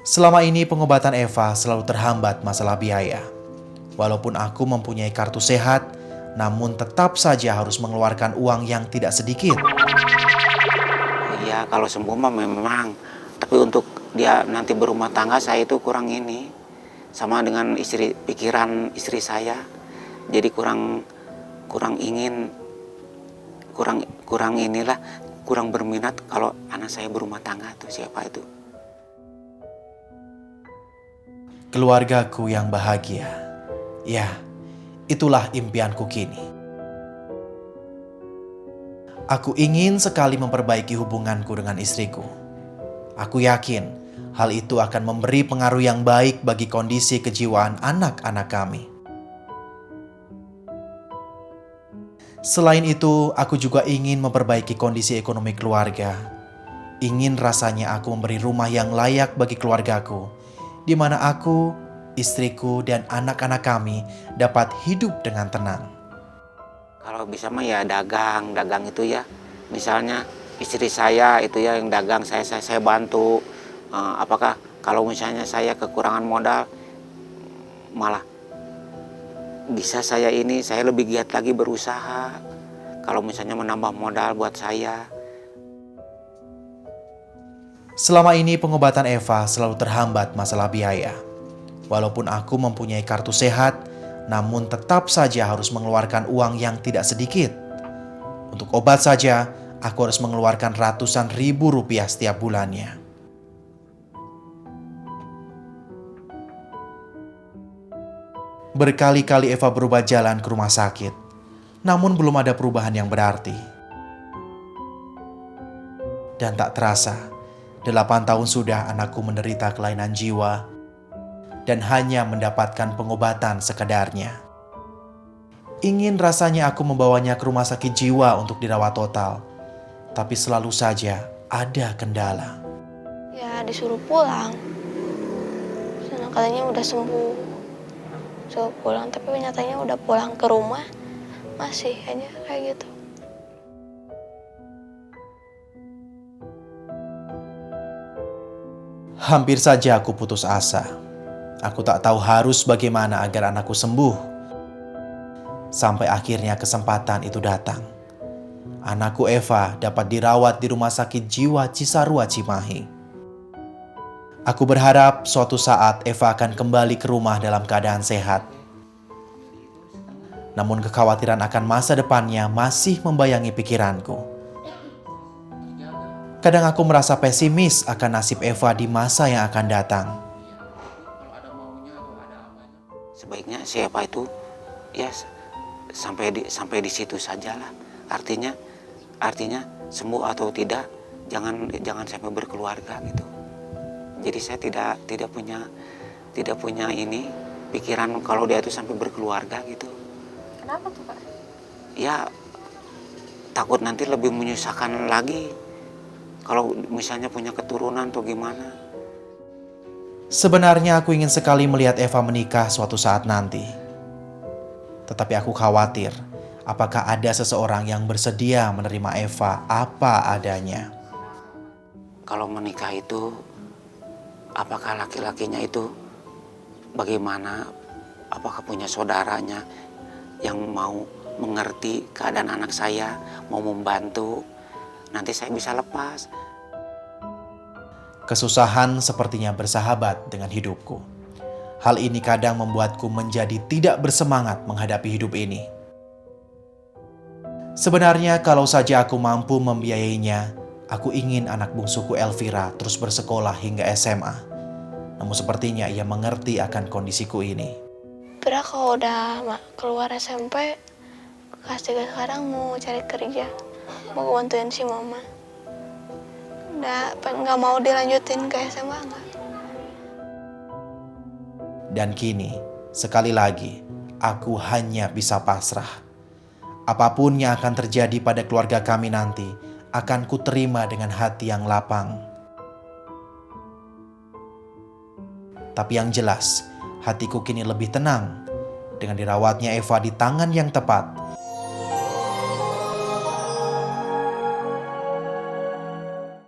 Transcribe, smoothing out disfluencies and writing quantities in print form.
Selama ini pengobatan Eva selalu terhambat masalah biaya. Walaupun aku mempunyai kartu sehat, namun tetap saja harus mengeluarkan uang yang tidak sedikit. Iya, kalau sembuh mah memang. Tapi untuk dia nanti berumah tangga, saya itu kurang ini. Sama dengan pikiran istri saya. Jadi kurang berminat kalau anak saya berumah tangga tuh siapa itu. Keluargaku yang bahagia. Ya, itulah impianku kini. Aku ingin sekali memperbaiki hubunganku dengan istriku. Aku yakin hal itu akan memberi pengaruh yang baik bagi kondisi kejiwaan anak-anak kami. Selain itu, aku juga ingin memperbaiki kondisi ekonomi keluarga. Ingin rasanya aku memberi rumah yang layak bagi keluargaku, di mana aku, istriku, dan anak-anak kami dapat hidup dengan tenang. Kalau bisa mah ya dagang itu ya. Misalnya istri saya itu ya yang dagang, saya bantu. Apakah kalau misalnya saya kekurangan modal, malah bisa saya lebih giat lagi berusaha. Kalau misalnya menambah modal buat saya. Selama ini pengobatan Eva selalu terhambat masalah biaya. Walaupun aku mempunyai kartu sehat, namun tetap saja harus mengeluarkan uang yang tidak sedikit. Untuk obat saja, aku harus mengeluarkan ratusan ribu rupiah setiap bulannya. Berkali-kali Eva berubah jalan ke rumah sakit, namun belum ada perubahan yang berarti. Dan tak terasa, 8 tahun sudah anakku menderita kelainan jiwa dan hanya mendapatkan pengobatan sekadarnya. Ingin rasanya aku membawanya ke rumah sakit jiwa untuk dirawat total, tapi selalu saja ada kendala. Ya disuruh pulang. Sana katanya udah sembuh. Suruh pulang, tapi nyatanya udah pulang ke rumah masih aja kayak gitu. Hampir saja aku putus asa. Aku tak tahu harus bagaimana agar anakku sembuh. Sampai akhirnya kesempatan itu datang. Anakku Eva dapat dirawat di Rumah Sakit Jiwa Cisarua Cimahi. Aku berharap suatu saat Eva akan kembali ke rumah dalam keadaan sehat. Namun kekhawatiran akan masa depannya masih membayangi pikiranku. Kadang aku merasa pesimis akan nasib Eva di masa yang akan datang. Sebaiknya siapa itu ya sampai di situ sajalah. Artinya sembuh atau tidak, jangan sampai berkeluarga gitu. Jadi saya tidak punya ini pikiran kalau dia itu sampai berkeluarga gitu. Kenapa tuh, Pak? Ya takut nanti lebih menyusahkan lagi kalau misalnya punya keturunan atau gimana. Sebenarnya aku ingin sekali melihat Eva menikah suatu saat nanti. Tetapi aku khawatir apakah ada seseorang yang bersedia menerima Eva apa adanya. Kalau menikah itu, apakah laki-lakinya itu bagaimana? Apakah punya saudaranya yang mau mengerti keadaan anak saya, mau membantu? Nanti saya bisa lepas. Kesusahan sepertinya bersahabat dengan hidupku. Hal ini kadang membuatku menjadi tidak bersemangat menghadapi hidup ini. Sebenarnya kalau saja aku mampu membiayainya, aku ingin anak bungsuku Elvira terus bersekolah hingga SMA. Namun sepertinya ia mengerti akan kondisiku ini. Pira kalau udah keluar SMP, kelas 3 sekarang mau cari kerja. Mau bantuin si mama. Nggak mau dilanjutin ke SMA nggak? Dan kini, sekali lagi, aku hanya bisa pasrah. Apapun yang akan terjadi pada keluarga kami nanti, akan kuterima dengan hati yang lapang. Tapi yang jelas, hatiku kini lebih tenang. Dengan dirawatnya Eva di tangan yang tepat,